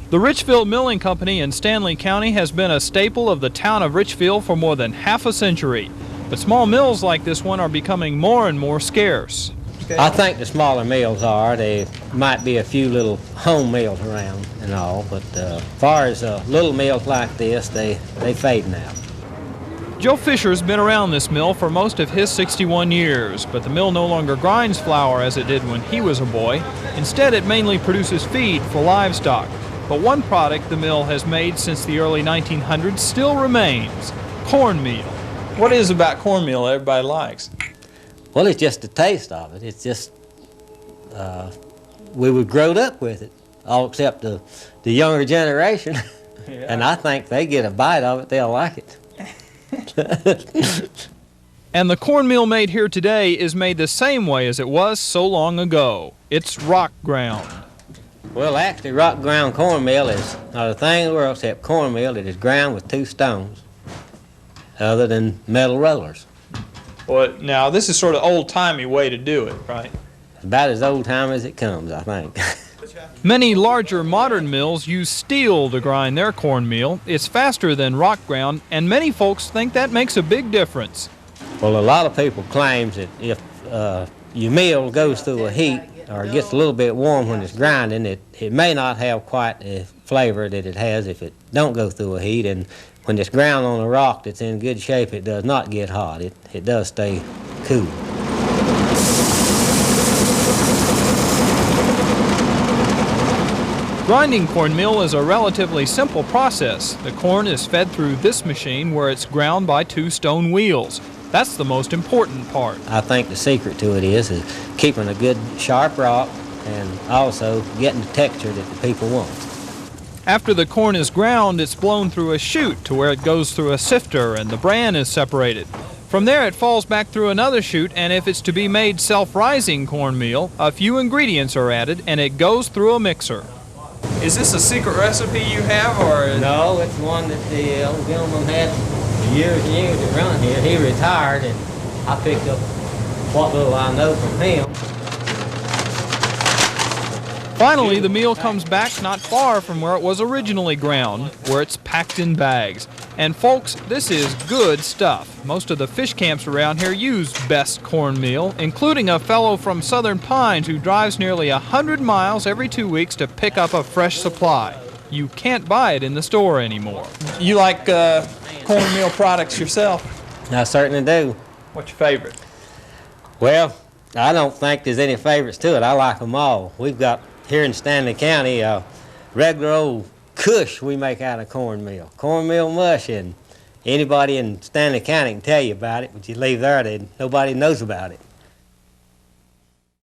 The Richfield Milling Company in Stanley County has been a staple of the town of Richfield for more than half a century. But small mills like this one are becoming more and more scarce. I think the smaller mills are. There might be a few little home mills around and all, but as far as little mills like this, they fade now. Joe Fisher's been around this mill for most of his 61 years, but the mill no longer grinds flour as it did when he was a boy. Instead, it mainly produces feed for livestock. But one product the mill has made since the early 1900s still remains: cornmeal. What is about cornmeal everybody likes? Well, it's just the taste of it. It's just, we were grown up with it, all except the younger generation. Yeah. And I think they get a bite of it, they'll like it. And the cornmeal made here today is made the same way as it was so long ago. It's rock ground. Well, actually, rock ground cornmeal is not a thing in the world except cornmeal that is ground with two stones, other than metal rollers. Well, now this is sort of old-timey way to do it, right? About as old-time as it comes, I think. Many larger modern mills use steel to grind their cornmeal. It's faster than rock ground, and many folks think that makes a big difference. Well, a lot of people claim that if your mill goes through a heat or gets a little bit warm when it's grinding, it may not have quite the flavor that it has if it don't go through a heat. And when it's ground on a rock that's in good shape, it does not get hot. It does stay cool. Grinding cornmeal is a relatively simple process. The corn is fed through this machine where it's ground by two stone wheels. That's the most important part. I think the secret to it is keeping a good sharp rock and also getting the texture that the people want. After the corn is ground, it's blown through a chute to where it goes through a sifter and the bran is separated. From there it falls back through another chute, and if it's to be made self-rising cornmeal, a few ingredients are added and it goes through a mixer. Is this a secret recipe you have, or? No, it's one that the old gentleman had years and years to run here. He retired and I picked up what little I know from him. Finally, the meal comes back not far from where it was originally ground, where it's packed in bags. And folks, this is good stuff. Most of the fish camps around here use best cornmeal, including a fellow from Southern Pines who drives nearly 100 miles every 2 weeks to pick up a fresh supply. You can't buy it in the store anymore. You like cornmeal products yourself? I certainly do. What's your favorite? Well, I don't think there's any favorites to it. I like them all. We've got here in Stanley County a regular old kush we make out of cornmeal. Cornmeal mush, and anybody in Stanley County can tell you about it, but you leave there, nobody knows about it.